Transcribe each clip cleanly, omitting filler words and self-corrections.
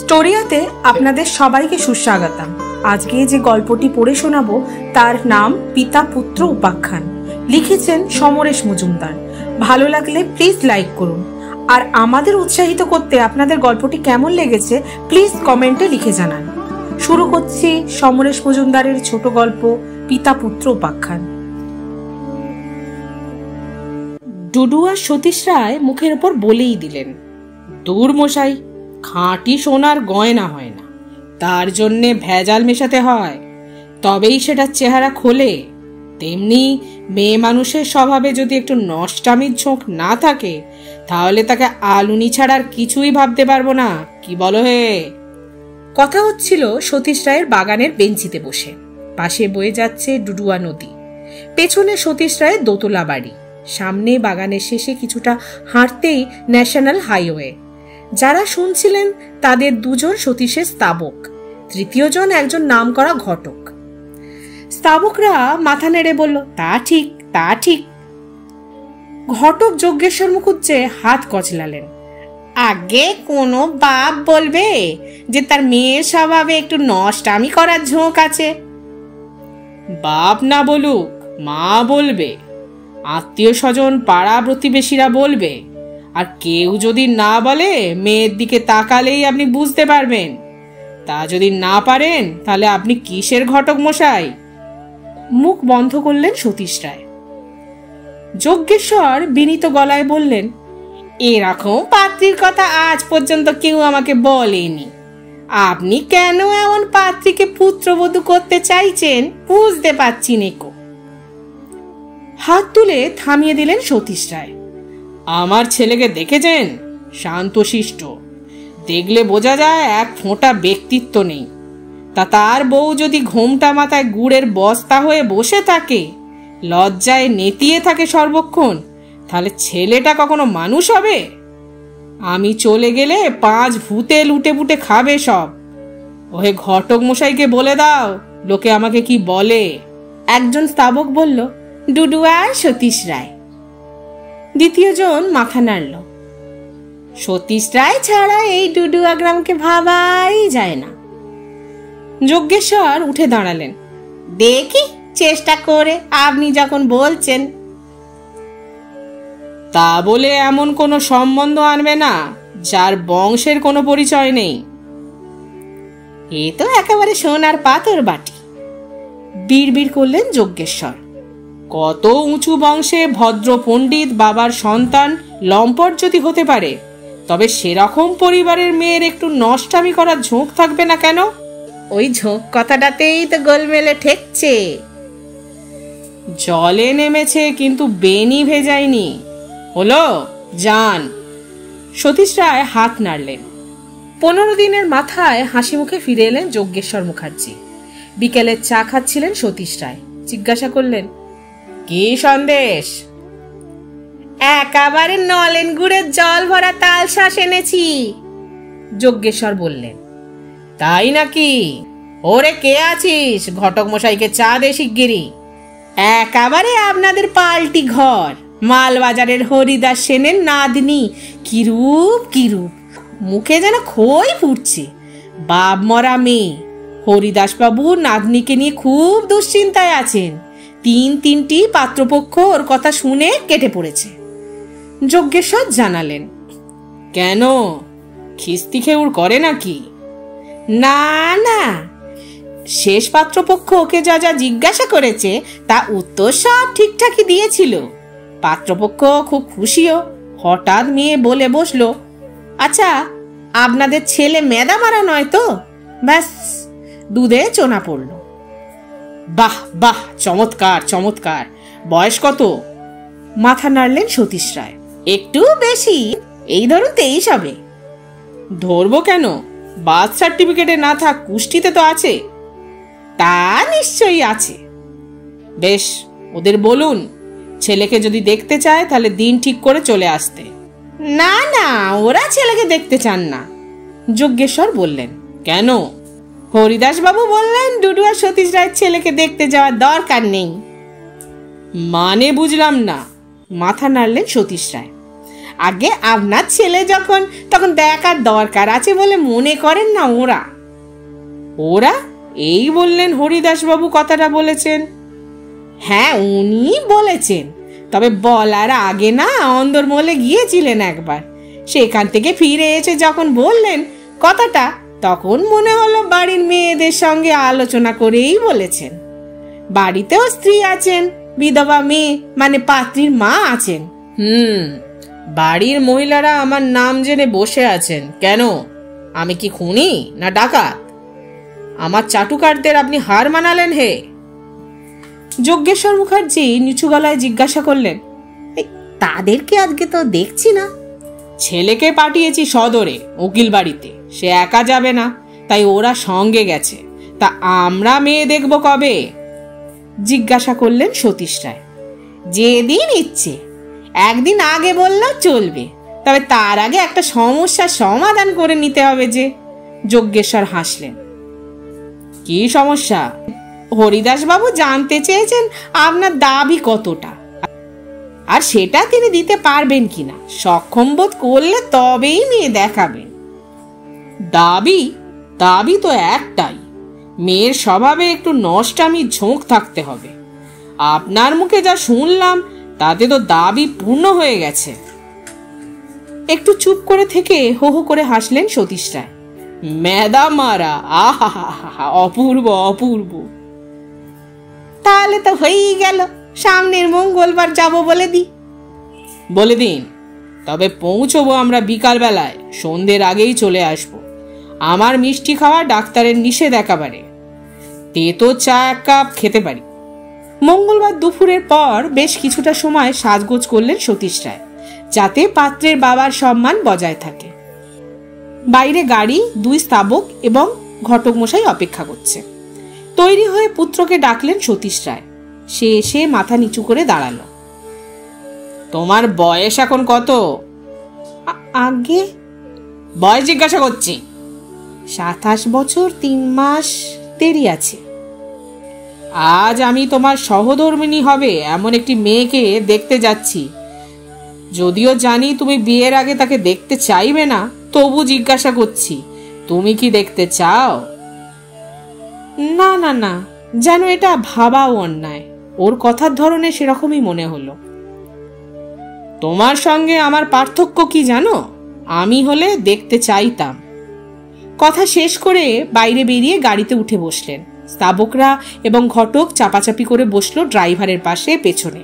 স্টোরিয়াতে আপনাদের সবাইকে সুস্বাগতম। আজকে যে গল্পটি পড়ে শোনাবো তার নাম পিতা পুত্র উপাখ্যান। লিখেছেন সমরেশ মজুমদার। ভালো লাগলে প্লিজ লাইক করুন, আর আমাদের উৎসাহিত করতে আপনাদের গল্পটি কেমন লেগেছে প্লিজ কমেন্টে লিখে জানান। শুরু করছি সমরেশ মজুমদারের ছোট গল্প পিতা পুত্র উপাখ্যান। ডুডু আর সতীশ রায় মুখের ওপর বলেই দিলেন, দূর মশাই, খাঁটি সোনার গয়না হয় না, তার জন্যে ভেজাল মেশাতে হয়, তবেই সেটার চেহারা খোলে। তেমনি মেয়ে মানুষের স্বভাবে যদি একটু নষ্টামির ঝোঁক না থাকে তাহলে তাকে আলুনি ছাড়ার কিছুই ভাবতে পারবো না। কি বলো হে? কথা হচ্ছিল সতীশ রায়ের বাগানের বেঞ্চিতে বসে। পাশে বয়ে যাচ্ছে ডুডুয়া নদী, পেছনে সতীশ রায়ের দোতলা বাড়ি, সামনে বাগানের শেষে কিছুটা হাঁটতেই ন্যাশনাল হাইওয়ে। যারা শুনছিলেন তাদের দুজন সতীশের স্তাবক, তৃতীয় জন একজন নামকরা ঘটক। স্তাবকরা মাথা নেড়ে বলল, তা ঠিক, তা ঠিক। ঘটক যজ্ঞেশ্বর মুখুজ্জে হাত কচলালেন। আগে কোনো বাপ বলবে যে তার মেয়ের স্বভাবে একটু নষ্টামি করার ঝোঁক আছে? বাপ না বলুক, মা বলবে, আত্মীয় স্বজন পাড়া প্রতিবেশীরা বলবে, আর কেউ যদি না বলে মেয়ের দিকে তাকালেই আপনি বুঝতে পারবেন। তা যদি না পারেন তাহলে আপনি কিসের ঘটক মশাই? মুখ বন্ধ করলেন সতীশ রায়। যজ্ঞেশ্বর বিনীত গলায় বললেন, এরকম পাত্রীর কথা আজ পর্যন্ত কেউ আমাকে বলেনি। আপনি কেন এমন পাত্রীকে পুত্রবধূ করতে চাইছেন বুঝতে পারছি নেকো। হাত তুলে থামিয়ে দিলেন সতীশ রায়। আমার ছেলেকে দেখেছেন? শান্তশিষ্ট, দেখলে বোঝা যায় এক ফোঁটা ব্যক্তিত্ব নেই। তা তার বউ যদি ঘোমটা মাথায় গুড়ের বস্তা হয়ে বসে থাকে, লজ্জায় নেতিয়ে থাকে সর্বক্ষণ, তাহলে ছেলেটা কখনো মানুষ হবে? আমি চলে গেলে 5 ভূতে লুটে পুটে খাবে সব। ওহে ঘটক মশাইকে বলে দাও লোকে আমাকে কি বলে। একজন স্তাবক বলল, ডুডুয়া সতীশ রায়। দ্বিতীয় জন মাথা নাড়ল। সতীশ রায় ছাড়া এই ডুডুয়া গ্রামকে ভাবাই যায় না। যজ্ঞেশ্বর উঠে দাঁড়ালেন। দেখি চেষ্টা করে, আপনি যখন বলছেন। তা বলে এমন কোনো সম্বন্ধ আনবে না যার বংশের কোনো পরিচয় নেই। এ তো একেবারে সোনার পাথর বাটি, বিড়বিড় করলেন যজ্ঞেশ্বর। কত উঁচু বংশে ভদ্র পণ্ডিত বাবার সন্তান লম্পট যদি হতে পারে, তবে সেরকম পরিবারের মেয়ের একটু নষ্টামি করার ঝোঁক থাকবে না কেন? ওই ঝোঁক কথাটাতেই তো গোলমেলে ঠেকছে। জলে নেমেছে কিন্তু বেনি ভেজায়নি। হলো, যান। সতীশ রায় হাত নাড়লেন। 15 দিনের মাথায় হাসি মুখে ফিরে এলেন যজ্ঞেশ্বর মুখার্জি। বিকেলের চা খাচ্ছিলেন সতীশ রায়। জিজ্ঞাসা করলেন, কি সন্দেশ? একেবারে নলেন গুড়ের জল ভরা তালশাঁস এনেছি, যজ্ঞেশ্বর বললেন। তাই নাকি? ওরে কে আছিস? ঘটক মশাইকে চা দে শিগগিরি। একেবারে আপনাদের পাল্টি ঘর, মালবাজারের হরিদাস সেনের নাতনি। কিরূপ কিরূপ, মুখে যেন খই ফুটছে। বাপ মরা মেয়ে। হরিদাস বাবু নাতনিকে নিয়ে খুব দুশ্চিন্তায় আছেন। 3টি পাত্রপক্ষ ওর কথা শুনে কেটে পড়েছে। যজ্ঞেশ্বর জানালেন। কেন, খিস্তি খেউর করে নাকি? না না, শেষ পাত্রপক্ষ ওকে যা যা জিজ্ঞাসা করেছে তা উত্তর সব ঠিকঠাকই দিয়েছিল। পাত্রপক্ষ খুব খুশিও। হঠাৎ মেয়ে বলে বসলো, আচ্ছা আপনাদের ছেলে মেদা মারা নয় তো? ব্যাস, দুধে চোনা পড়ল। বাহ বাহ, চমৎকার চমৎকার। বয়স কত? মাথা নাড়লেন সতীশ রায়। একটু বেশি, এই ধরুন 23 হবে। ধরবো কেন? বার্থ সার্টিফিকেটে না থাক কুষ্টিতে তো আছে। তা নিশ্চয়ই আছে। বেশ, ওদের বলুন ছেলেকে যদি দেখতে চায় তাহলে দিন ঠিক করে চলে আসতে। না না, ওরা ছেলেকে দেখতে চান না, যজ্ঞেশ্বর বললেন। কেন? হরিদাস বাবু বললেন ডুডু আর সতীশ রায়ের ছেলেকে দেখতে যাওয়ার দরকার নেই। মানে বুঝলাম না, মাথা নাড়লেন সতীশ রায়। আগে আপনার ছেলে যখন তখন দেখার দরকার আছে বলে মনে করেন না ওরা। ওরা? এই বললেন হরিদাসবাবু কথাটা বলেছেন? হ্যাঁ, উনি বলেছেন, তবে বলার আগে না অন্দরমহলে গিয়েছিলেন একবার। সেখান থেকে ফিরে এসে যখন বললেন কথাটা, তখন মনে হলো বাড়ির মেয়েদের সঙ্গে আলোচনা করেই বলেছেন। বাড়িতেও স্ত্রী আছেন, বিধবা মেয়ে মানে পাত্রীর মা আছেন। বাড়ির মহিলারা আমার নাম জেনে বসে আছেন কেন? আমি কি খুনি না ডাকাত? আমার চাটুকারদের আপনি হার মানালেন হে? যজ্ঞেশ্বর মুখার্জি নিচু গলায় জিজ্ঞাসা করলেন। তাদেরকে আজকে তো দেখছি না। ছেলেকে পাঠিয়েছি সদরে উকিল বাড়িতে, সে একা যাবে না, তাই ওরা সঙ্গে গেছে। তা আমরা মেয়ে দেখব কবে? জিজ্ঞাসা করলেন সতীশ রায়। যেদিন ইচ্ছে, একদিন আগে বললেও চলবে, তবে তার আগে একটা সমস্যার সমাধান করে নিতে হবে যে। যজ্ঞেশ্বর হাসলেন। কি সমস্যা? হরিদাসবাবু জানতে চেয়েছেন আপনার দাবি কতটা, আর সেটা তিনি দিতে পারবেন কিনা। সক্ষম বোধ করলে তবেই মেয়ে দেখাবেন। দাবি? দাবি তো একটাই, মেয়ের স্বভাবে একটু নষ্টামি ঝোঁক থাকতে হবে। আপনার মুখে যা শুনলাম তাতে তো দাবি পূর্ণ হয়ে গেছে। একটু চুপ করে থেকে হো হো করে হাসলেন সতীশ রায়। ম্যাডাম মারা, আহা, অপূর্ব অপূর্ব। তাহলে তো হয়েই গেল, সামনের মঙ্গলবার যাব বলে দিন। তবে পৌঁছবো আমরা বিকাল বেলায়, সন্ধ্যের আগেই চলে আসবো। আমার মিষ্টি খাওয়া ডাক্তারের নিষেধ একেবারে। তেতো চা এক কাপ খেতে পারি। মঙ্গলবার দুপুরের পর বেশ কিছুটা সময় সাজগোজ করলেন সতীশ রায়, যাতে পাত্রের বাবার সম্মান বজায় থাকে। বাইরে গাড়ি, 2 স্তাবক এবং ঘটক মশাই অপেক্ষা করছে। তৈরি হয়ে পুত্রকে ডাকলেন সতীশ রায়। সে এসে মাথা নিচু করে দাঁড়ালো। তোমার বয়স এখন কত? আগে বয়স জিজ্ঞাসা করছি। 27 বছর 3 মাস দেরি আছে। আজ আমি তোমার সহধর্মিণী হবে এমন একটি মেয়েকে দেখতে যাচ্ছি। যদিও জানি তুমি বিয়ের আগে তাকে দেখতে চাইবে না, তবু জিজ্ঞাসা করছি, তুমি কি দেখতে চাও? না না না, যেন এটা ভাবাও অন্যায়। ওর কথার ধরনে সেরকমই মনে হলো। তোমার সঙ্গে আমার পার্থক্য কি জানো? আমি হলে দেখতে চাইতাম। কথা শেষ করে বাইরে বেরিয়ে গাড়িতে উঠে বসলেন। স্তাবকরা এবং ঘটক চাপাচাপি করে বসলো ড্রাইভারের পাশে পেছনে।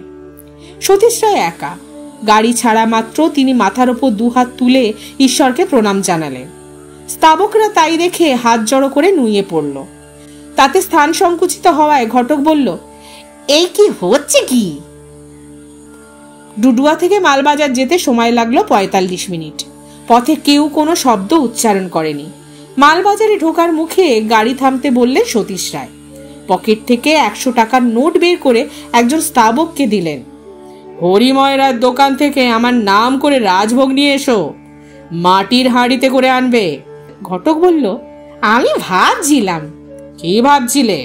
সতীশ রায় একা। গাড়ি ছাড়া মাত্র তিনি মাথার ওপর 2 হাত তুলে ঈশ্বরকে প্রণাম জানালেন। স্তাবকরা তাই দেখে হাত জড়ো করে নুয়ে পড়ল। তাতে স্থান সংকুচিত হওয়ায় ঘটক বলল, এই কি হচ্ছে কি? ডুডুয়া থেকে মালবাজার যেতে সময় লাগলো 45 মিনিট। পথে কেউ কোনো শব্দ উচ্চারণ করেনি। মালবাজারে ঢোকার মুখে গাড়ি থামতে বললেন সতীশ রায়। পকেট থেকে 100 টাকার নোট বের করে একজন স্তাবককে দিলেন। হরিময়রার দোকান থেকে আমার নাম করে রাজভোগ নিয়ে এসো, মাটির হাঁড়িতে করে আনবে। ঘটক বলল, আমি ভাবছিলাম। কি ভাবছিলে?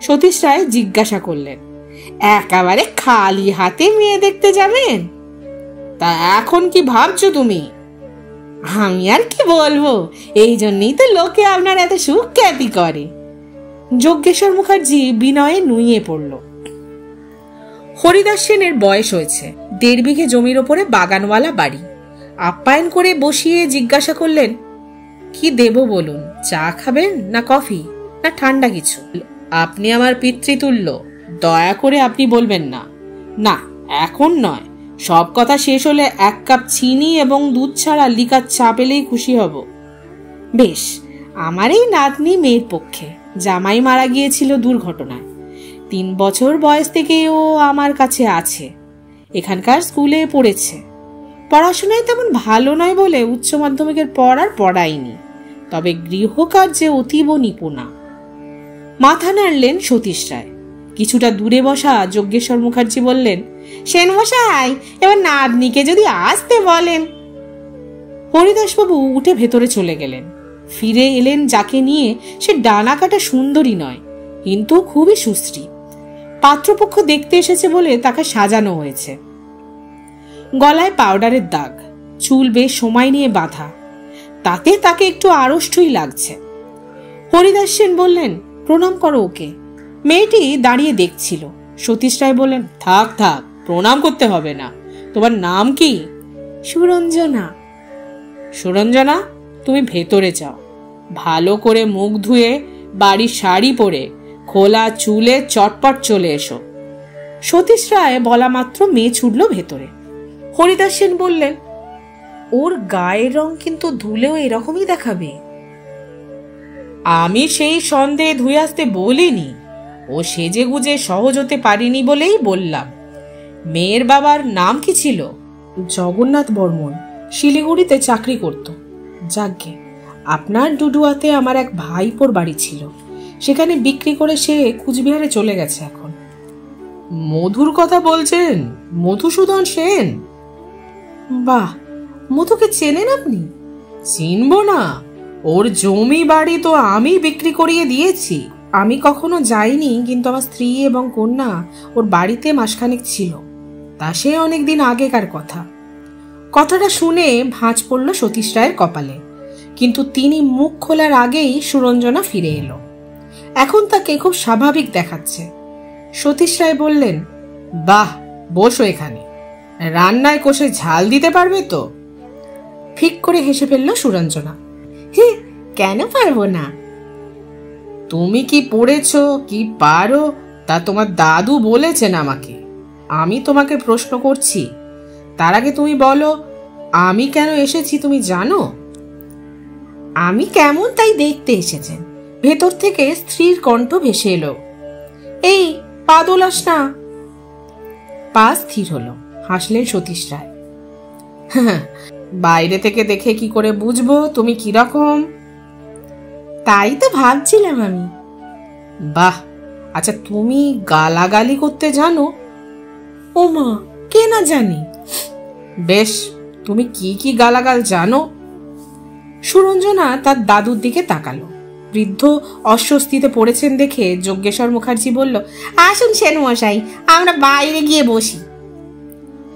সতীশ রায় জিজ্ঞাসা করলেন। একেবারে খালি হাতে মেয়ে দেখতে যাবেন? তা এখন কি ভাবছো তুমি? আমি আর কি বলবো, এই জন্যই তো লোকে আপনার এত সুখ্যাতি করে। যজ্ঞেশ্বর মুখার্জি বিনয়ে নুয়ে পড়ল। হরিদাস সেনের বয়স হয়েছে। 1.5 বিঘে জমির ওপরে বাগানওয়ালা বাড়ি। আপ্যায়ন করে বসিয়ে জিজ্ঞাসা করলেন, কি দেব বলুন? চা খাবেন না কফি না ঠান্ডা কিছু? আপনি আমার পিতৃতুল্য, দয়া করে আপনি বলবেন না। না, এখন নয়। সব কথা শেষ হলে 1 কাপ চিনি এবং দুধ ছাড়া লিকার চা পেলেই খুশি হব। বেশ, আমার এই নাতনি মেয়ের পক্ষে। জামাই মারা গিয়েছিল দুর্ঘটনায়। 3 বছর বয়স থেকে ও আমার কাছে আছে। এখানকার স্কুলে পড়েছে। পড়াশোনায় তেমন ভালো নয় বলে উচ্চ মাধ্যমিকের পর আর পড়াইনি, তবে গৃহকার্যে অতীব নিপুণা। মাথা নাড়লেন সতীশ রায়। কিছুটা দূরে বসা যজ্ঞেশ্বর মুখার্জি বললেন, সেন মশাই, এবার নাতনিকে যদি আসতে বলেন। হরিদাসবাবু উঠে ভেতরে চলে গেলেন। ফিরে এলেন যাকে নিয়ে সে ডানা কাটা সুন্দরী নয়, কিন্তু খুবই সুশ্রী। পাত্রপক্ষ দেখতে এসেছে বলে তাকে সাজানো হয়েছে। গলায় পাউডারের দাগ, চুল বেশ সময় নিয়ে বাঁধা, তাতে তাকে একটু আড়ষ্টই লাগছে। হরিদাস সেন বললেন, প্রণাম করো ওকে। মেয়েটি দাঁড়িয়ে দেখছিল। সতীশ রায় বললেন, থাক থাক, প্রণাম করতে হবে না। তোমার নাম কি? সুরঞ্জনা। সুরঞ্জনা, তুমি ভেতরে যাও, ভালো করে মুখ ধুয়ে বাড়ির শাড়ি পরে খোলা চুলে চটপট চলে এসো। সতীশ রায় বলা মাত্র মেয়ে ছুটল ভেতরে। হরিদাস সেন বললেন, ওর গায়ের রং কিন্তু ধুলেও এরকমই দেখাবে। আমি সেই সন্দেহে ধুয়ে আসতে বলিনি, ও সেজে গুজে সহজ হতে পারিনি বলেই বললাম। মেয়ের বাবার নাম কি ছিল? জগন্নাথ বর্মন, শিলিগুড়িতে চাকরি করত। যাজ্ঞে, আপনার ডুডুয়াতে আমার এক ভাইপোর বাড়ি ছিল, সেখানে বিক্রি করে সে কুচবিহারে চলে গেছে এখন। মধুর কথা বলছেন? মধুসূদন সেন? বাহ, মধুকে চেনেন আপনি? চিনব না? ওর জমি বাড়ি তো আমি বিক্রি করিয়ে দিয়েছি। আমি কখনো যাইনি, কিন্তু আমার স্ত্রী এবং কন্যা ওর বাড়িতে মাসখানেক ছিল। তা সে অনেকদিন আগেকার কথা। কথাটা শুনে ভাঁজ পড়ল সতীশ রায়ের কপালে, কিন্তু তিনি মুখ খোলার আগেই সুরঞ্জনা ফিরে এলো। এখন তাকে খুব স্বাভাবিক দেখাচ্ছে। সতীশ রায় বললেন, বাহ, বসো এখানে। রান্নায় কষে ঝাল দিতে পারবে তো? ফিক করে হেসে ফেলল সুরঞ্জনা। হে, কেন পারবো না? তুমি কি পড়েছো, কি পারো তা তোমার দাদু বলেছেন আমাকে। আমি তোমাকে প্রশ্ন করছি, তার আগে তুমি বলো, আমি কেন এসেছি তুমি জানো? আমি কেমন তাই দেখতে এসেছেন। ভেতর থেকে স্ত্রীর কণ্ঠ ভেসে এলো, এই পা দোলাস না। পা স্থির হলো। হাসলেন সতীশ রায়। বাইরে থেকে দেখে কি করে বুঝবো তুমি কিরকম? তাই তো ভাবছিলাম আমি। বাহ, আচ্ছা তুমি গালাগালি করতে জানো? ও মা, কে না জানি। বেশ, তুমি কি কি গালাগাল জানো? সুরঞ্জনা তার দাদুর দিকে তাকালো। বৃদ্ধ অস্বস্তিতে পড়েছেন দেখে যজ্ঞেশ্বর মুখার্জি বলল, আসুন সেন মশাই, আমরা বাইরে গিয়ে বসি।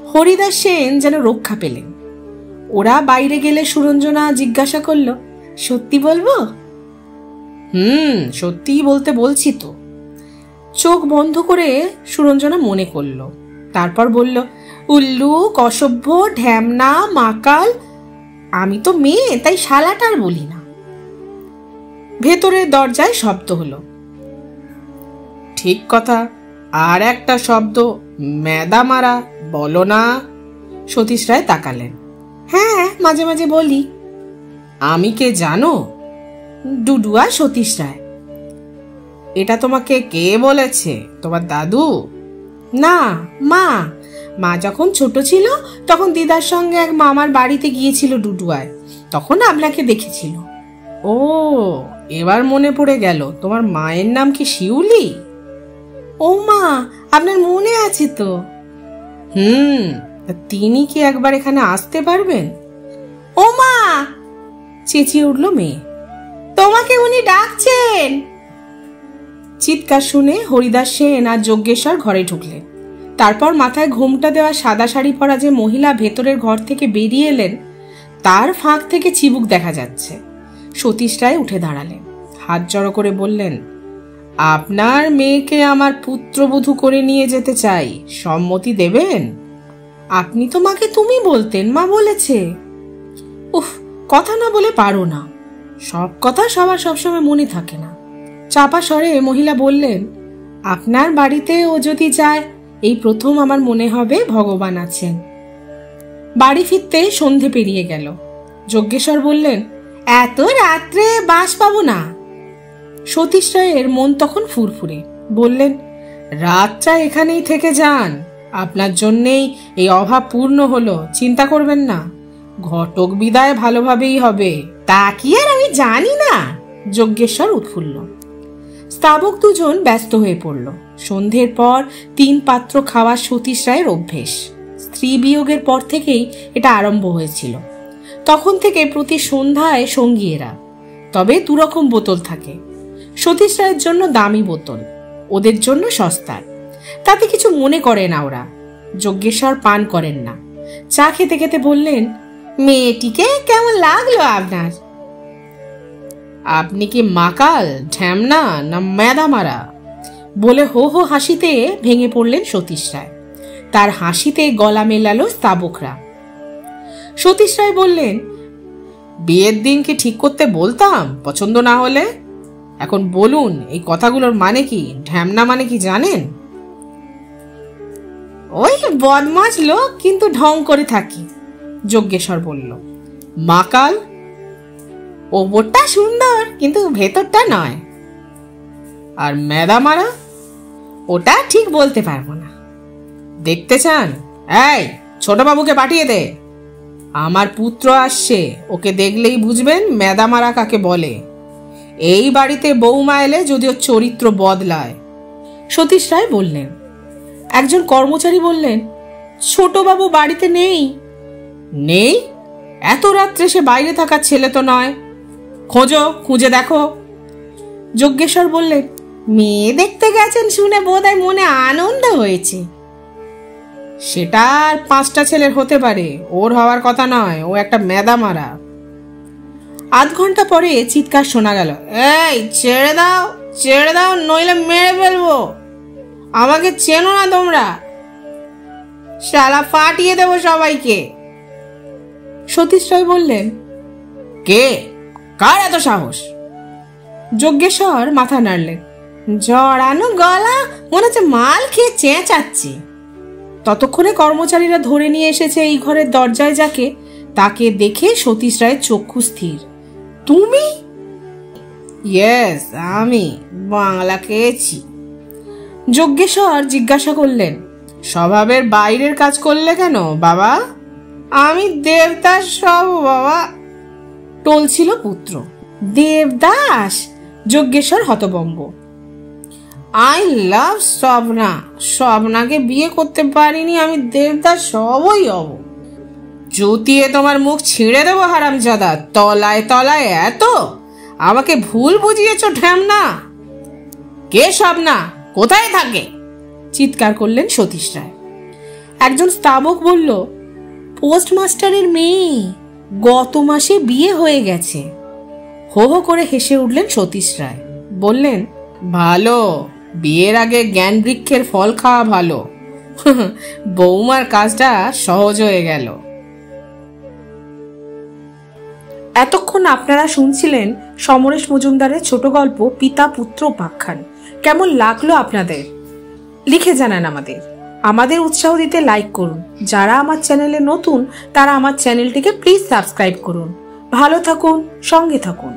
হরিদাস সেন যেন রক্ষা পেলেন। ওরা বাইরে গেলে সুরঞ্জনা জিজ্ঞাসা করল, সত্যি বলবো? সত্যিই বলতে বলছি তো। চোখ বন্ধ করে সুরঞ্জনা মনে করল, তারপর বলল, উল্লুক, অসভ্য, ঢ্যামনা, মাকাল। আমি তো মেয়ে, তাই শালাটার বলি না। ভেতরের দরজায় শব্দ হলো। ঠিক কথা, আর একটা শব্দ, মেদা মারা, বলো না? সতীশ রায় তাকালেন। হ্যাঁ, মাঝে মাঝে বলি। আমি কে জানো? ডুডুয়া সতীশ রায়। এটা তোমাকে কে বলেছে? তোমার দাদু? না, মা। মা যখন ছোট ছিল তখন দিদার সঙ্গে এক মামার বাড়িতে গিয়েছিল ডুডুয়ায়, তখন আপনাকে দেখেছিল। ও, এবার মনে পড়ে গেল। তোমার মায়ের নাম কি শিউলি? ও মা, আপনার মনে আছে তো? তিনি কি একবার এখানে আসতে পারবেন? ও মা, চেঁচিয়ে উঠল মেয়ে, তোমাকে উনি ডাকছেন। চিৎকার শুনে হরিদাস সেন আর যজ্ঞেশ্বর ঘরে ঢুকলেন। তারপর মাথায় ঘোমটা দেওয়া সাদা শাড়ি পরা যে মহিলা ভেতরের ঘর থেকে বেরিয়ে এলেন, তার ফাঁক থেকে চিবুক দেখা যাচ্ছে। সতীশ রায় উঠে দাঁড়ালেন, হাত জড়ো করে বললেন, আপনার মেয়েকে আমার পুত্রবধূ করে নিয়ে যেতে চাই, সম্মতি দেবেন? আপনি তো মাকে তুমি বলতেন, মা বলেছে। উফ, কথা না বলে পারো না। সব কথা সবার সবসময় মনে থাকে না। চাপা স্বরে মহিলা বললেন, আপনার বাড়িতে ও যদি যায়, এই প্রথম আমার মনে হবে ভগবান আছেন। বাড়ি ফিরতে সন্ধে পেরিয়ে গেল। যজ্ঞেশ্বর বললেন, এত রাত্রে বাস পাবো না। সতীশ রায়ের মন তখন ফুরফুরে। বললেন, রাতটা এখানেই থেকে যান, আপনার জন্যেই এই অভাব পূর্ণ হলো, চিন্তা করবেন না। ঘটক বিদায় ভালোভাবেই হবে। তা কি আর আমি জানি না? যজ্ঞেশ্বর উৎফুল্ল। স্তাবক দুজন ব্যস্ত হয়ে পড়ল। সন্ধ্যের পর 3 পাত্র খাওয়া সতীশ রায়ের অভ্যেস। স্ত্রী বিয়োগের পর থেকেই এটা আরম্ভ হয়েছিল। তখন থেকে প্রতি সন্ধ্যায় সঙ্গী এরা। তবে 2 রকম বোতল থাকে। সতীশ রায়ের জন্য দামি বোতল, ওদের জন্য সস্তার। তাতে কিছু মনে করে না ওরা। যজ্ঞেশ্বর পান করেন না। চা খেতে খেতে বললেন, মেয়েটিকে কেমন লাগলো আপনার? আপনি কি মাকাল, ঢ্যামনা না মেদামারা? বলে হো হো হাসিতে ভেঙে পড়লেন সতীশ রায়। তার হাসিতে গলা মেলালো স্তাবকরা। সতীশ রায় বললেন, বিয়ের দিন কি ঠিক করতে বলতাম পছন্দ না হলে? এখন বলুন এই কথাগুলোর মানে কি? ঢ্যামনা মানে কি জানেন? ওই বদমাশ লোক কিন্তু ঢং করে থাকি, যজ্ঞেশ্বর বলল। মাকাল? ওপরটা সুন্দর কিন্তু ভেতরটা নয়। আর মেদামারা? ওটা ঠিক বলতে পারবো না। দেখতে চান? এই ছোট বাবুকে পাঠিয়ে দে, আমার পুত্র আসছে, ওকে দেখলেই বুঝবেন মেদামারা কাকে বলে। এই বাড়িতে বৌমা এলে যদিও চরিত্র বদলায়। সতীশ রায় বললেন। একজন কর্মচারী বললেন, ছোট বাবু বাড়িতে নেই। নেই? এত রাত্রে সে বাইরে থাকার ছেলে তো নয়, খোঁজো, খুঁজে দেখো। যজ্ঞেশ্বর বললেন, মেয়ে দেখতে গেছেন শুনে বোধহয় মনে আনন্দ হয়েছে। সেটা আর 5টা ছেলের হতে পারে, ওর হওয়ার কথা নয়, ও একটা মেদামারা। আধ ঘন্টা পরে চিৎকার শোনা গেল, এই ছেড়ে দাও, ছেড়ে দাও, নইলে মেরে ফেলবো। আমাকে চেনো না তোমরা? শালা ফাটিয়ে দেবো সবাইকে। সতীশ রায় বললেন, কে? কার এত সাহস? যজ্ঞেশ্বর মাথা নাড়লেন। জড়ানো গলা, মনে হচ্ছে মাল খেয়ে চেঁচাচ্ছে। ততক্ষণে কর্মচারীরা ধরে নিয়ে এসেছে এই ঘরের দরজায় যাকে, তাকে দেখে সতীশ রায়ের চক্ষু স্থির। তুমি? ইয়েস, আমি বাংলা খেয়েছি। যজ্ঞেশ্বর জিজ্ঞাসা করলেন, স্বভাবের বাইরের কাজ করলে কেন বাবা? আমি দেবদাস সব বাবা, টলছিল পুত্র। দেবদাস? যজ্ঞেশ্বর হতভম্ব। আই লাভ স্বপ্না, স্বপ্নাকে বিয়ে করতে পারিনি, আমি দেবদাস সবই হব। জুতিয়ে তোমার মুখ ছিঁড়ে দেবো হারামজাদা, তলায় তলায় এত আমাকে ভুল বুঝিয়েছ ঢ্যামনা। কে স্বপ্না? কোথায় থাকে? চিৎকার করলেন সতীশ রায়। একজন স্তাবক বলল, পোস্টমাস্টারের মেয়ে, গত মাসে বিয়ে হয়ে গেছে। হো হো করে হেসে উঠলেন সতীশ রায়। বললেন, ভালো, বিয়ের আগে জ্ঞান বৃক্ষের ফল খাওয়া ভালো। বৌমার কাজটা সহজ হয়ে গেল। এতক্ষণ আপনারা শুনছিলেন সমরেশ মজুমদারের ছোট গল্প পিতা পুত্র উপাখ্যান। কেমন লাগলো আপনাদের? লিখে জানান আমাদের উৎসাহ দিতে লাইক করুন। যারা আমার চ্যানেলে নতুন তারা আমার চ্যানেলটিকে প্লিজ সাবস্ক্রাইব করুন। ভালো থাকুন, সঙ্গে থাকুন।